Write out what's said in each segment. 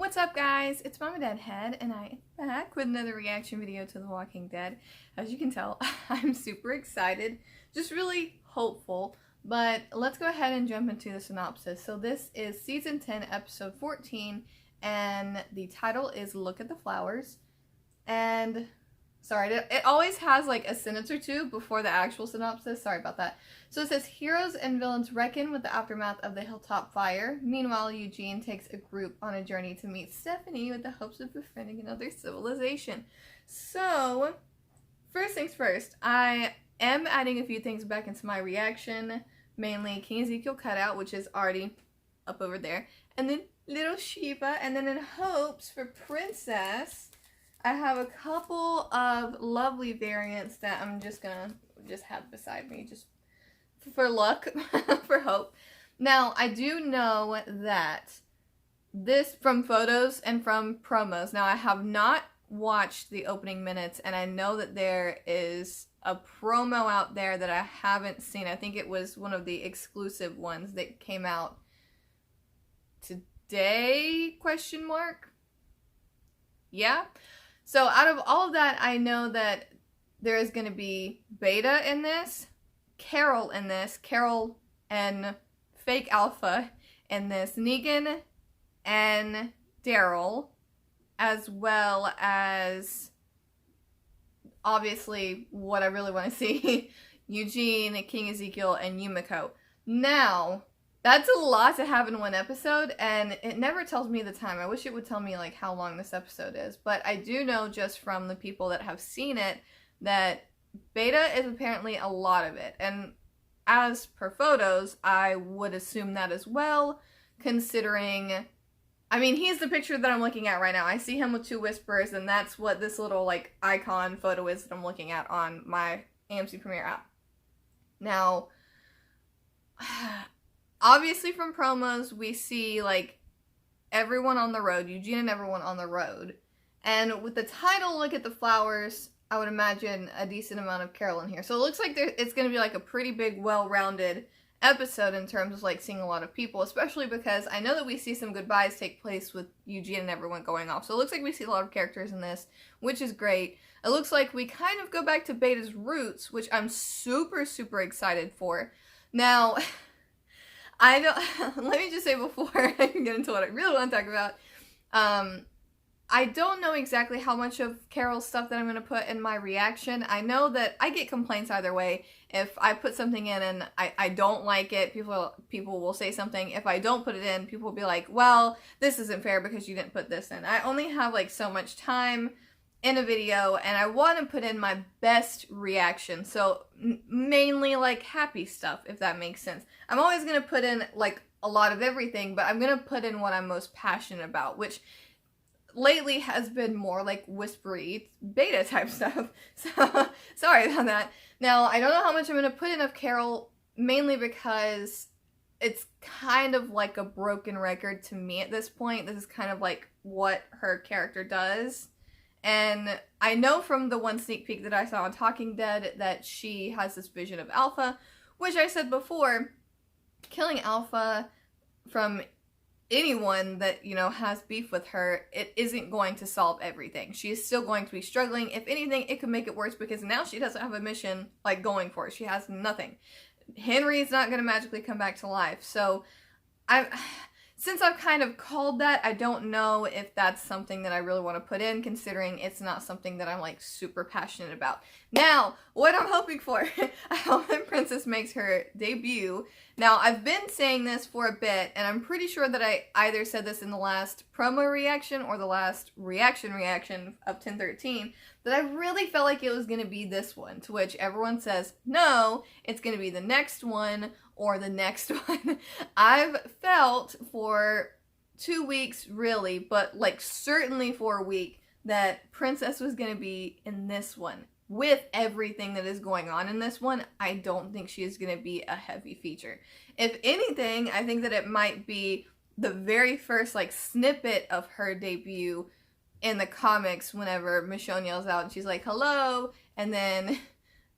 What's up, guys? It's MamaDeadHead, and I am back with another reaction video to The Walking Dead. As you can tell, I'm super excited, just really hopeful, but let's go ahead and jump into the synopsis. So this is Season 10, Episode 14, and the title is Look at the Flowers. And, sorry, it always has like a sentence or two before the actual synopsis. Sorry about that. So it says, heroes and villains reckon with the aftermath of the Hilltop fire. Meanwhile, Eugene takes a group on a journey to meet Stephanie with the hopes of befriending another civilization. So, first things first, I am adding a few things back into my reaction. Mainly King Ezekiel cutout, which is already up over there. And then little Sheba. And then in hopes for Princess, I have a couple of lovely variants that I'm just gonna have beside me, just for luck, for hope. Now, I do know that this, from photos and from promos, now I have not watched the opening minutes, and I know that there is a promo out there that I haven't seen. I think it was one of the exclusive ones that came out today, question mark? Yeah? So out of all of that, I know that there is going to be Beta in this, Carol in this, Carol and Fake Alpha in this, Negan and Daryl, as well as, obviously, what I really want to see, Eugene, King Ezekiel, and Yumiko. Now, that's a lot to have in one episode, and it never tells me the time. I wish it would tell me, like, how long this episode is, but I do know just from the people that have seen it that Beta is apparently a lot of it, and as per photos, I would assume that as well, considering, I mean, he's the picture that I'm looking at right now. I see him with two whispers, and that's what this little, like, icon photo is that I'm looking at on my AMC Premiere app. Now, obviously from promos, we see, like, everyone on the road, Eugene and everyone on the road, and with the title, Look at the Flowers, I would imagine a decent amount of Carol in here. So it looks like it's going to be like a pretty big, well-rounded episode in terms of like seeing a lot of people, especially because I know that we see some goodbyes take place with Eugene and everyone going off. So it looks like we see a lot of characters in this, which is great. It looks like we kind of go back to Beta's roots, which I'm super, super excited for. Now, I don't, let me just say before I can get into what I really want to talk about, I don't know exactly how much of Carol's stuff that I'm going to put in my reaction. I know that I get complaints either way. If I put something in and I don't like it, people will say something. If I don't put it in, people will be like, well, this isn't fair because you didn't put this in. I only have like so much time in a video, and I want to put in my best reaction. So mainly like happy stuff, if that makes sense. I'm always going to put in like a lot of everything, but I'm going to put in what I'm most passionate about, which lately has been more like whispery Beta type stuff. So sorry about that. Now, I don't know how much I'm going to put in of Carol, mainly because it's kind of like a broken record to me at this point. This is kind of like what her character does. And I know from the one sneak peek that I saw on Talking Dead that she has this vision of Alpha, which I said before, killing Alpha from anyone that, you know, has beef with her, it isn't going to solve everything. She is still going to be struggling. If anything, it could make it worse because now she doesn't have a mission, like, going for it. She has nothing. Henry's not going to magically come back to life. So, since I've kind of called that, I don't know if that's something that I really want to put in, considering it's not something that I'm, like, super passionate about. Now, what I'm hoping for, I hope that Princess makes her debut. Now, I've been saying this for a bit, and I'm pretty sure that I either said this in the last promo reaction or the last reaction of 1013, that I really felt like it was going to be this one, to which everyone says, no, it's going to be the next one or the next one. I've felt for 2 weeks, really, but like certainly for a week, that Princess was going to be in this one. With everything that is going on in this one, I don't think she is going to be a heavy feature. If anything, I think that it might be the very first like snippet of her debut in the comics whenever Michonne yells out and she's like, hello, and then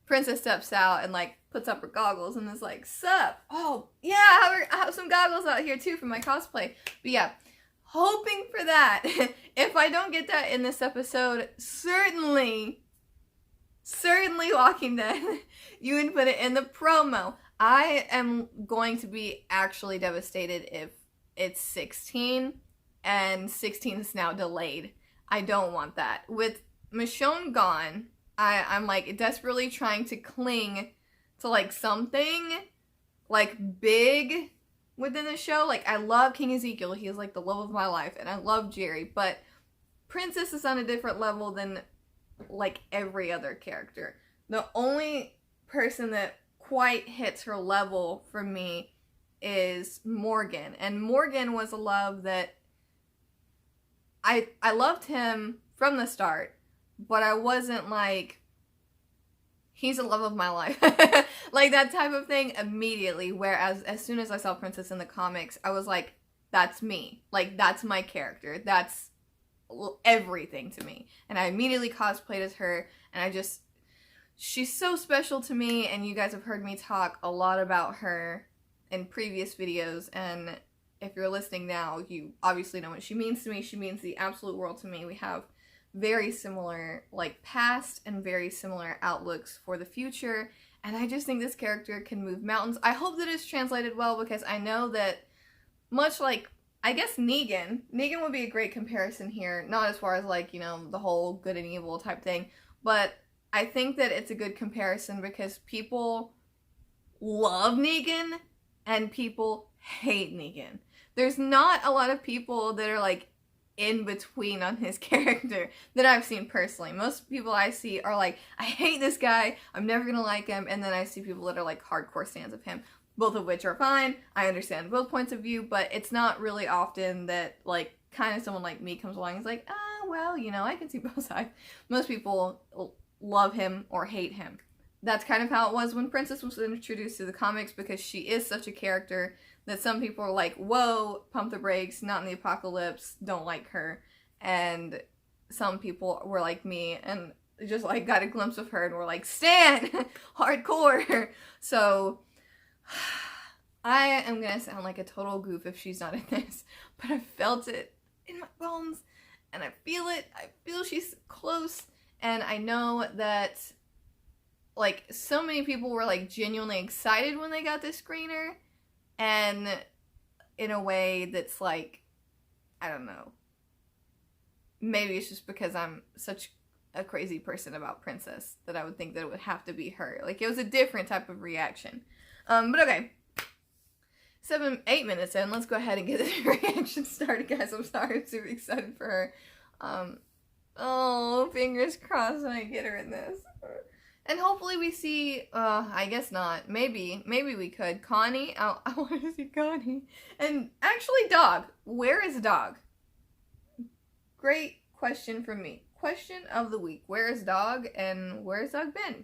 Princess steps out and like puts up her goggles and is like, sup? Oh, yeah, I have some goggles out here too for my cosplay. But yeah, hoping for that. If I don't get that in this episode, certainly Walking Dead, you can put it in the promo. I am going to be actually devastated if it's 16 and 16 is now delayed. I don't want that. With Michonne gone, I'm like desperately trying to cling to like something like big within the show. Like, I love King Ezekiel. He is like the love of my life, and I love Jerry, but Princess is on a different level than like every other character. The only person that quite hits her level for me is Morgan, and Morgan was a love that I loved him from the start, but I wasn't like, he's the love of my life. Like that type of thing immediately. Whereas as soon as I saw Princess in the comics, I was like, that's me. Like, that's my character. That's everything to me. And I immediately cosplayed as her, and she's so special to me, and you guys have heard me talk a lot about her in previous videos, and if you're listening now, you obviously know what she means to me. She means the absolute world to me. We have very similar, like, past and very similar outlooks for the future, and I just think this character can move mountains. I hope that it's translated well, because I know that, much like, I guess Negan would be a great comparison here, not as far as, like, you know, the whole good and evil type thing, but I think that it's a good comparison because people love Negan and people hate Negan. There's not a lot of people that are, like, in between on his character that I've seen personally. Most people I see are like, I hate this guy, I'm never gonna like him, and then I see people that are like hardcore fans of him, both of which are fine. I understand both points of view, but it's not really often that, like, kind of someone like me comes along and is like, well, you know, I can see both sides. Most people love him or hate him. That's kind of how it was when Princess was introduced to the comics, because she is such a character that some people are like, whoa, pump the brakes, not in the apocalypse, don't like her. And some people were like me and just like got a glimpse of her and were like, Stan! Hardcore! So I am gonna sound like a total goof if she's not in this, but I felt it in my bones, and I feel it. I feel she's close, and I know that, like, so many people were like genuinely excited when they got this screener, and in a way that's like, I don't know, maybe it's just because I'm such a crazy person about Princess that I would think that it would have to be her. Like, it was a different type of reaction. But okay, 8 minutes in, let's go ahead and get this reaction started, guys. I'm sorry, I'm super excited for her. Oh, fingers crossed when I get her in this. And hopefully we see, I guess not, maybe we could, Connie. I want to see Connie. And actually, Dog. Where is Dog? Great question from me. Question of the week. Where is Dog, and where's Dog been?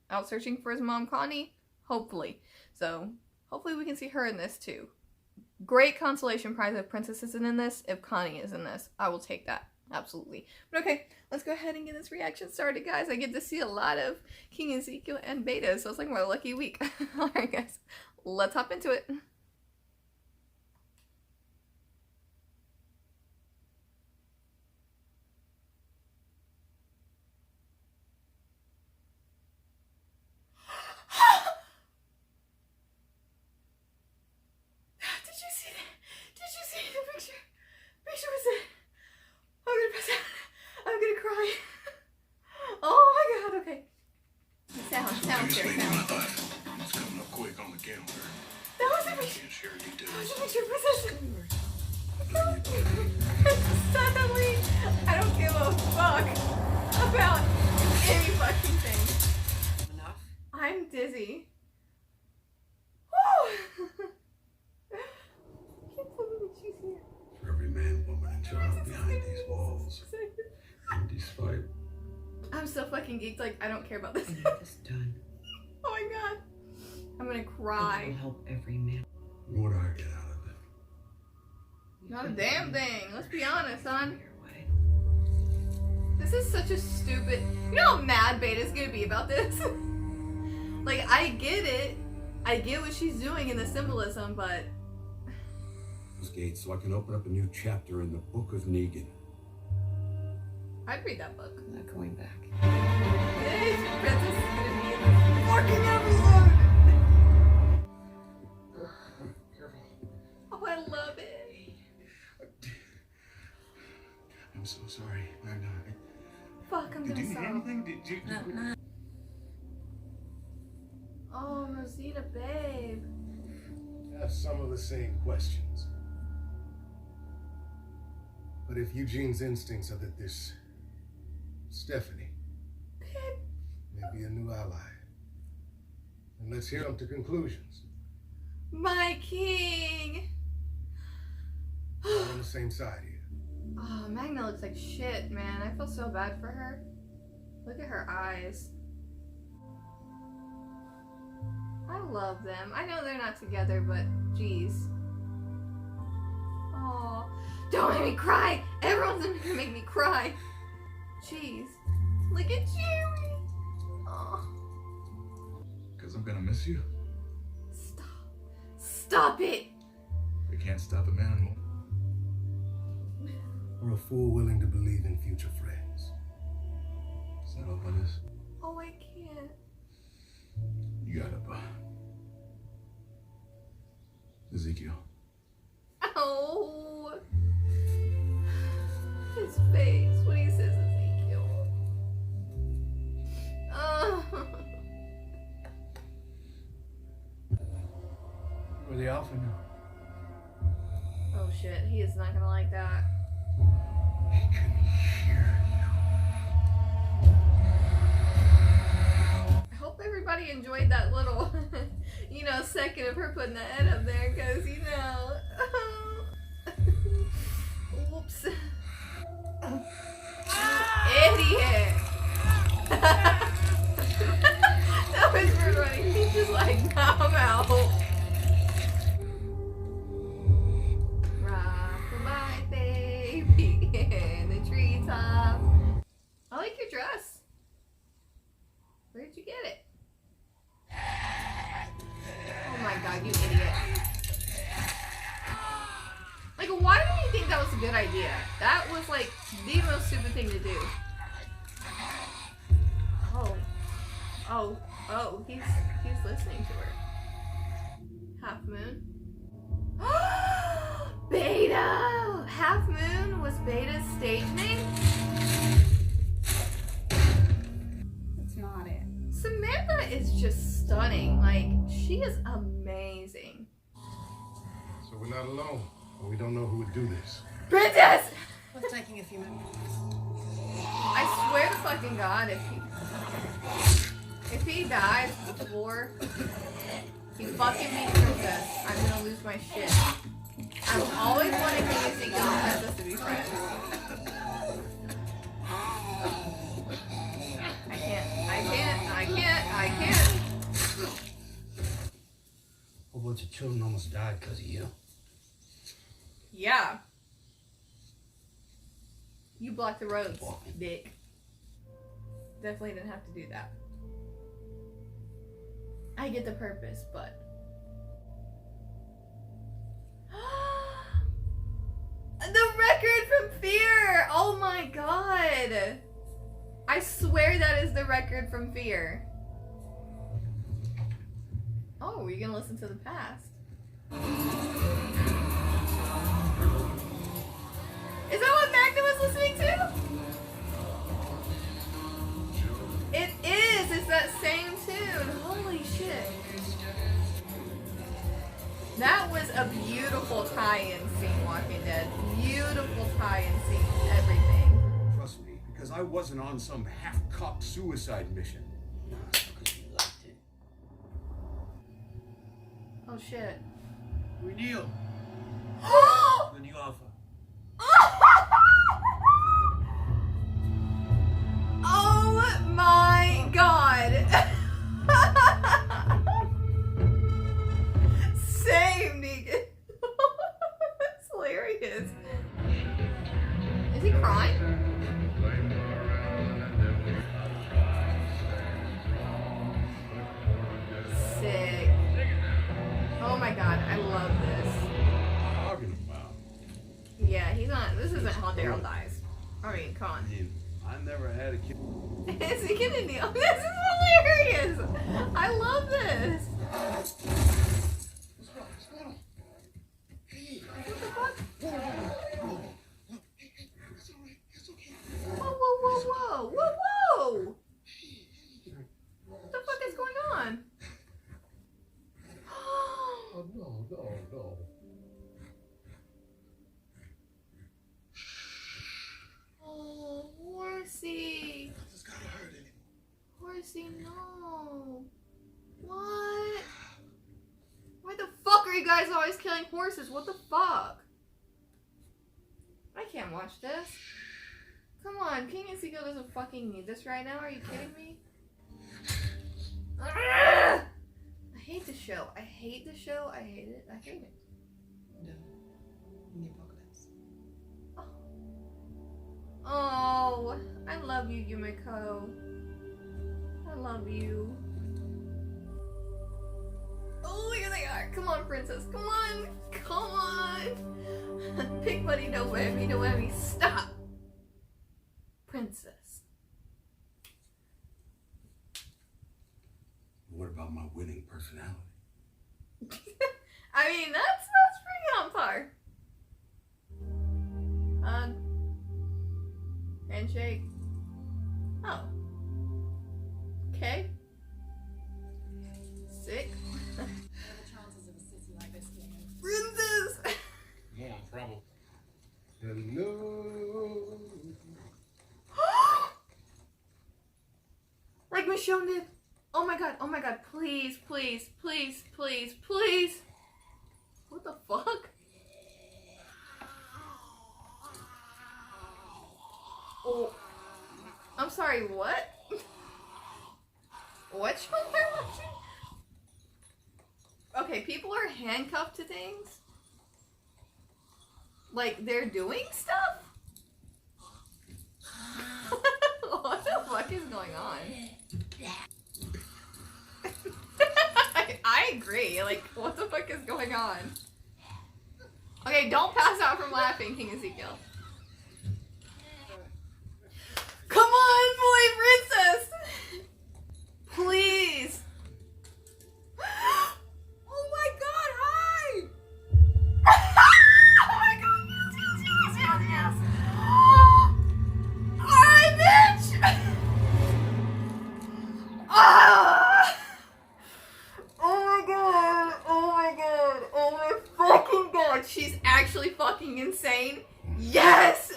Out searching for his mom, Connie? Hopefully. So, hopefully we can see her in this too. Great consolation prize if Princess isn't in this. If Connie is in this, I will take that. Absolutely. But okay, let's go ahead and get this reaction started, guys. I get to see a lot of King Ezekiel and Beta, so it's like my lucky week. Alright, guys. Let's hop into it. Suddenly, I don't give a fuck about any fucking thing. Enough. I'm dizzy. For every man, woman, and child behind these walls, and despite. I'm so fucking geeked. Like, I don't care about this. I need this done. Oh my god, I'm gonna cry. It will help every man. What do I get out of it? Not a damn thing. Let's be honest, son. This is such a stupid... You know how mad Beta's gonna be about this? Like, I get it. I get what she's doing in the symbolism, but... those gates so I can open up a new chapter in the Book of Negan. I'd read that book. I'm not going back. Princess is gonna be in the fucking episode. Oh, I love it. I'm so sorry. I'm not. Fuck, I'm Did gonna you need stop. anything? Did you? Oh, Rosita, babe. Have some of the same questions. But if Eugene's instincts are that this Stephanie may be a new ally, then let's hear them to conclusions. My king. We're on the same side here. Oh, Magna looks like shit, man. I feel so bad for her. Look at her eyes. I love them. I know they're not together, but geez. Oh, don't make me cry. Everyone's gonna make me cry. Jeez. Look at Jerry. Oh. Because I'm gonna miss you. Stop. Stop it. We can't stop a man. Or a fool willing to believe in future friends. Is that all it is? Oh, I can't. You got it, Ezekiel. Oh. His face when he says Ezekiel. Oh. You're the alpha now. Oh shit, he is not gonna like that. He can hear I hope everybody enjoyed that little, second of her putting the head up there, because, Oops. Idiot. That was rude running. He's just like, I'm out. Rock-a-bye, baby, in the treetop. I like your dress. Where'd you get it? Oh my god, you idiot. Like, why do you think that was a good idea? That was like the most stupid thing to do. Oh, he's listening to her. Half Moon. Beta! Half Moon was Beta's stage name? That's not it. Samantha is just stunning. Like, she is amazing. So we're not alone. We don't know who would do this. Princess! It's taking a few minutes. I swear to fucking God, if he dies before he fucking meets Princess, I'm gonna lose my shit. I've always wanted King Ezekiel and Princess to be friends. I can't. A whole bunch of children almost died because of you. Yeah. You blocked the roads, dick. Definitely didn't have to do that. I get the purpose, but... The record from Fear! Oh my god! I swear that is the record from Fear. Oh, you're gonna listen to the past. Is that what Magna was listening to? It is! It's that same tune! Holy shit. That was a beautiful tie-in scene, Walking Dead. Beautiful tie-in scene, everything. Trust me, because I wasn't on some half-cocked suicide mission. No, it's because you liked it. Oh shit. We kneel. The new alpha. Oh my god! Same, Negan. That's hilarious. Is he crying? Sick. Oh my god, I love this. Talking about. while Daryl dies. I mean, come on. I mean, I never had a kid. Is he gonna kneel? This is hilarious! I love this! What the fuck? Whoa, whoa, whoa, whoa! Whoa, whoa! What the fuck is going on? Oh, no. Oh, Horsey! This gotta hurt anymore. Horsey, no! What? Why the fuck are you guys always killing horses? What the fuck? I can't watch this. Come on, King Ezekiel doesn't fucking need this right now. Are you kidding me? I hate the show. I hate the show. I hate it. I hate it. No. In the apocalypse. Oh, I love you, Yumiko. I love you. Oh, here they are. Come on, princess. Come on. Come on. Big buddy, no whammy, no whammy. Stop. Princess. What about my winning personality? I mean, that's pretty on par. Hug. Handshake. Oh. Okay. Sick. What are the chances of a city like this being Princess! More trouble. Hello. Like Michonne did. Oh my god, please, please, please, please, please. What the fuck? Oh. I'm sorry, what? What show am I watching? Okay, people are handcuffed to things. Like, they're doing stuff? What the fuck is going on? I agree. Like, what the fuck is going on? Okay, don't pass out from laughing, King Ezekiel. Come on, boy princess! Please! Oh my god, hi! Oh my god, yes. Alright, bitch! Ah! Oh my god, oh my god, oh my fucking god, she's actually fucking insane. Yes!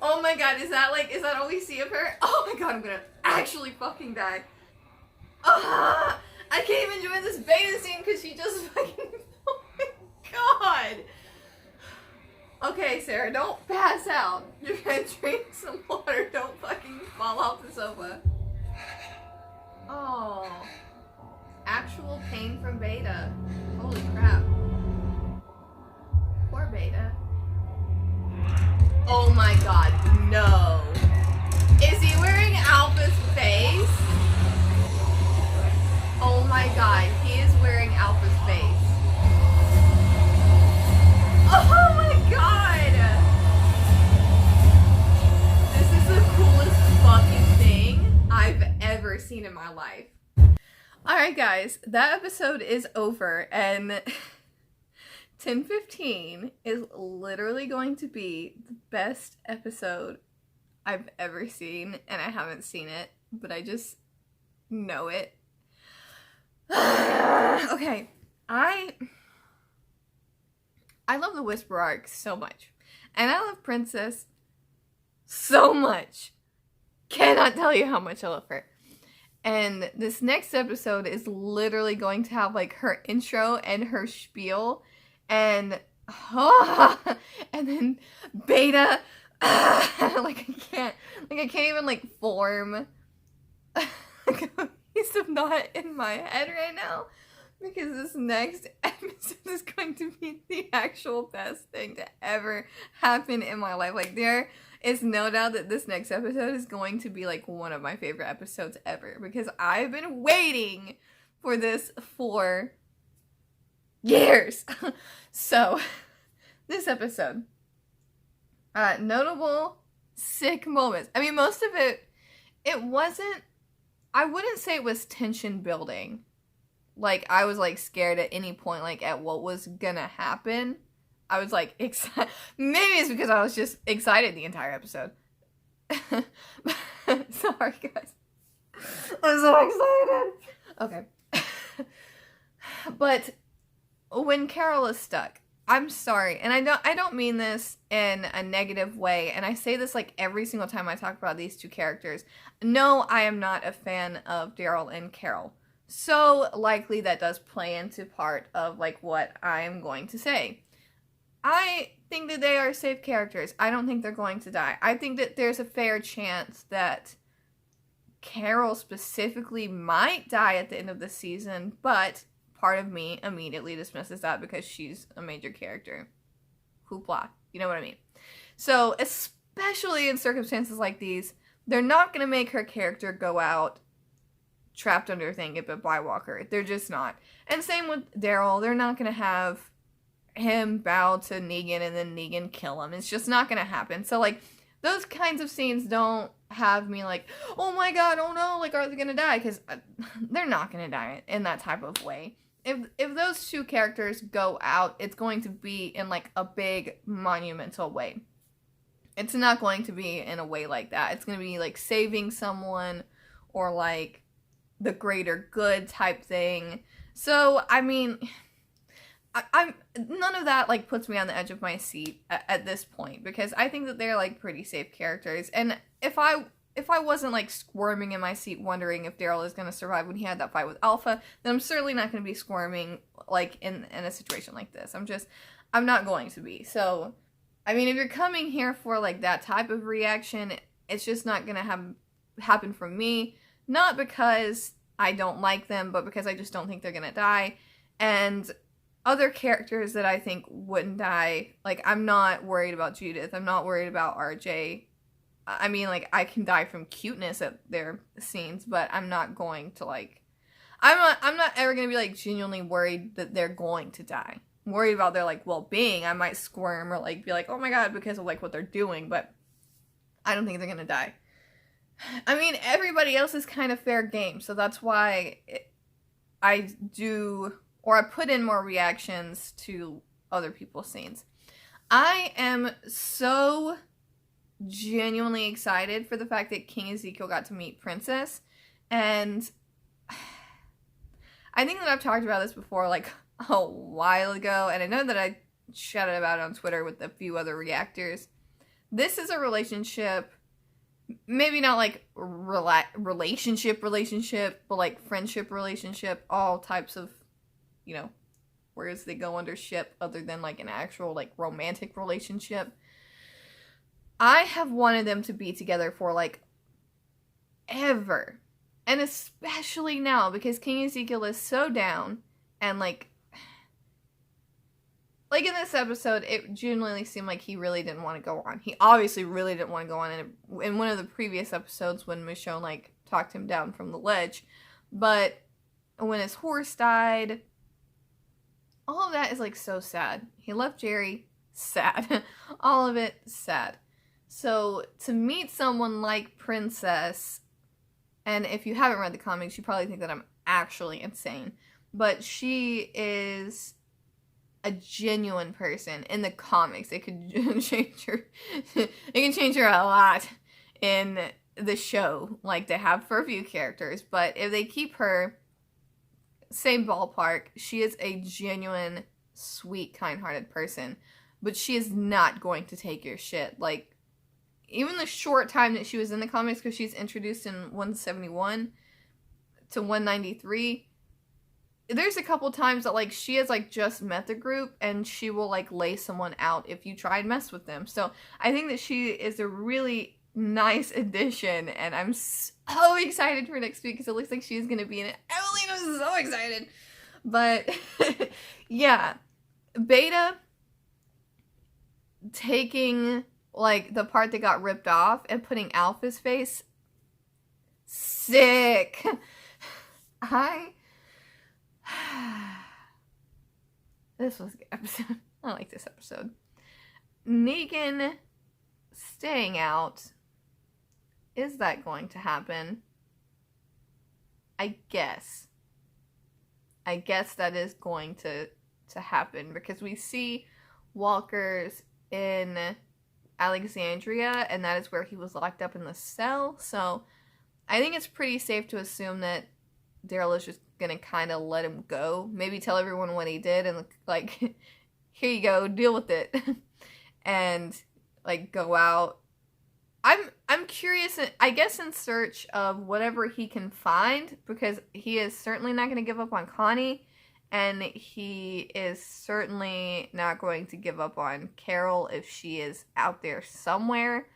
Oh my god, is that all we see of her? Oh my god, I'm gonna actually fucking die. I can't even join this beta scene because she just fucking, oh my god. Okay, Sarah, don't pass out. You're gonna drink some water, don't fucking fall off the sofa. Oh. Actual pain from Beta. Holy crap. Poor Beta. Oh my god, no. Is he wearing Alpha's face? Oh my god, he is wearing Alpha's face. Oh my god! This is the coolest fucking thing I've ever seen in my life. Alright guys, that episode is over and 10:15 is literally going to be the best episode I've ever seen, and I haven't seen it, but I just know it. Okay, I love the Whisper arc so much, and I love Princess so much. Cannot tell you how much I love her. And this next episode is literally going to have like her intro and her spiel, and and then Beta, like I can't even like form a cohesive knot in my head right now, because this next episode is going to be the actual best thing to ever happen in my life. Like, there is no doubt that this next episode is going to be like one of my favorite episodes ever, because I've been waiting for this for years. So this episode Notable sick moments. I mean, most of it wasn't, I wouldn't say it was tension building. Like, I was, like, scared at any point, like, at what was gonna happen. I was, like, excited. Maybe it's because I was just excited the entire episode. Sorry, guys. I'm so excited. Okay. But when Carol is stuck, I'm sorry, and I don't mean this in a negative way, and I say this like every single time I talk about these two characters. No, I am not a fan of Daryl and Carol. So likely that does play into part of like what I am going to say. I think that they are safe characters. I don't think they're going to die. I think that there's a fair chance that Carol specifically might die at the end of the season, but part of me immediately dismisses that because she's a major character. Hoopla. You know what I mean? So, especially in circumstances like these, they're not going to make her character go out trapped under a thing and bit by Walker. They're just not. And same with Daryl. They're not going to have him bow to Negan and then Negan kill him. It's just not going to happen. So, like, those kinds of scenes don't have me like, oh my god, oh no, like, are they going to die? Because they're not going to die in that type of way. If those two characters go out, it's going to be in, like, a big, monumental way. It's not going to be in a way like that. It's going to be, like, saving someone or, like, the greater good type thing. So, I mean, I'm none of that, like, puts me on the edge of my seat at this point, because I think that they're, like, pretty safe characters. And if I wasn't, like, squirming in my seat wondering if Daryl is going to survive when he had that fight with Alpha, then I'm certainly not going to be squirming, like, in a situation like this. I'm not going to be. So, I mean, if you're coming here for, like, that type of reaction, it's just not going to happen from me. Not because I don't like them, but because I just don't think they're going to die. And other characters that I think wouldn't die, like, I'm not worried about Judith. I'm not worried about RJ. I mean, like, I can die from cuteness at their scenes, but I'm not going to, like, I'm not ever going to be, like, genuinely worried that they're going to die. I'm worried about their, like, well-being. I might squirm or, like, be like, oh my god, because of, like, what they're doing, but I don't think they're going to die. I mean, everybody else is kind of fair game, so that's why I put in more reactions to other people's scenes. I am so genuinely excited for the fact that King Ezekiel got to meet Princess, and I think that I've talked about this before, like, a while ago, and I know that I shouted about it on Twitter with a few other reactors. This is a relationship, maybe not like relationship, but like friendship relationship, all types of, you know, words that go under ship other than like an actual like romantic relationship. I have wanted them to be together for, like, ever. And especially now, because King Ezekiel is so down, and, like in this episode, it genuinely seemed like he really didn't want to go on. He obviously really didn't want to go on in one of the previous episodes when Michonne, like, talked him down from the ledge. But when his horse died, all of that is, like, so sad. He left Jerry, sad. All of it, sad. So, to meet someone like Princess, and if you haven't read the comics, you probably think that I'm actually insane, but she is a genuine person in the comics. It could change her, it can change her a lot in the show, like they have for a few characters, but if they keep her same ballpark, she is a genuine, sweet, kind-hearted person, but she is not going to take your shit. Like, even the short time that she was in the comics, because she's introduced in 171 to 193, there's a couple times that, like, she has, like, just met the group, and she will, like, lay someone out if you try and mess with them. So, I think that she is a really nice addition, and I'm so excited for next week, because it looks like she's gonna be in it. Evelyn was so excited! But, yeah. Beta taking, like, the part that got ripped off and putting Alpha's face, sick! This was a good episode. I like this episode. Negan staying out. Is that going to happen? I guess that is going to happen, because we see walkers in Alexandria, and that is where he was locked up in the cell. So I think it's pretty safe to assume that Daryl is just gonna kind of let him go. Maybe tell everyone what he did and like, here you go, deal with it, and like go out. I'm curious, I guess, in search of whatever he can find, because he is certainly not going to give up on Connie, and he is certainly not going to give up on Carol if she is out there somewhere.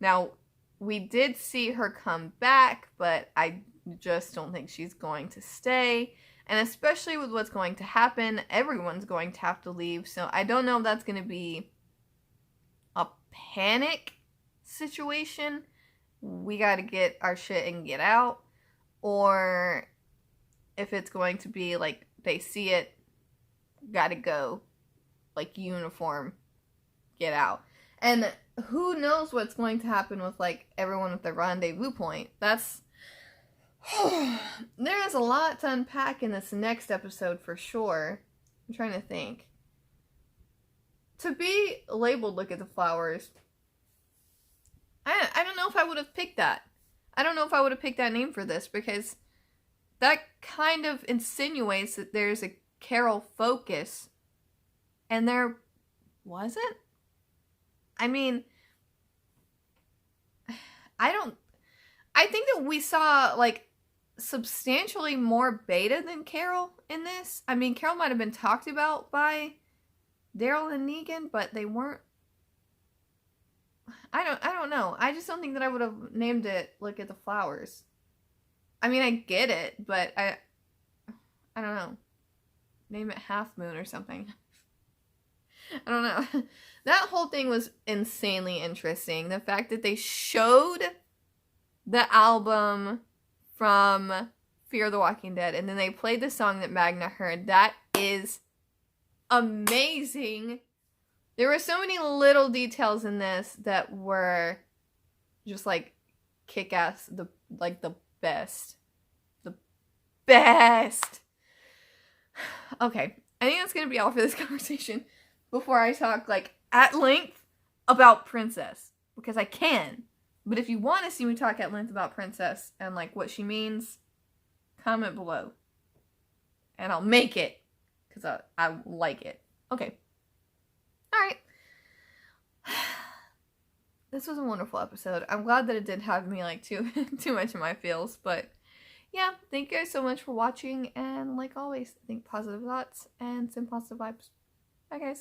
Now, we did see her come back, but I just don't think she's going to stay. And especially with what's going to happen, everyone's going to have to leave. So I don't know if that's going to be a panic situation, we got to get our shit and get out, or if it's going to be like they see it, gotta go, like uniform, get out. And who knows what's going to happen with like everyone at the rendezvous point. That's there is a lot to unpack in this next episode for sure. I'm trying to think. To be labeled Look at the Flowers, I don't know if I would have picked that. I don't know if I would have picked that name for this, because that kind of insinuates that there's a Carol focus, and there wasn't. I mean, I think that we saw like substantially more Beta than Carol in this. I mean, Carol might have been talked about by Daryl and Negan, but they weren't. I don't know. I just don't think that I would have named it Look at the Flowers. I mean, I get it, but I don't know. Name it Half Moon or something. I don't know. That whole thing was insanely interesting. The fact that they showed the album from Fear the Walking Dead, and then they played the song that Magna heard. That is amazing. There were so many little details in this that were just like kick-ass, the best. The best. Okay, I think that's gonna be all for this conversation before I talk like at length about Princess, because I can. But if you want to see me talk at length about Princess and like what she means, comment below. And I'll make it, because I like it. Okay. Alright. This was a wonderful episode. I'm glad that it didn't have me like too much in my feels, but yeah, thank you guys so much for watching, and like always, think positive thoughts and send positive vibes. Bye guys.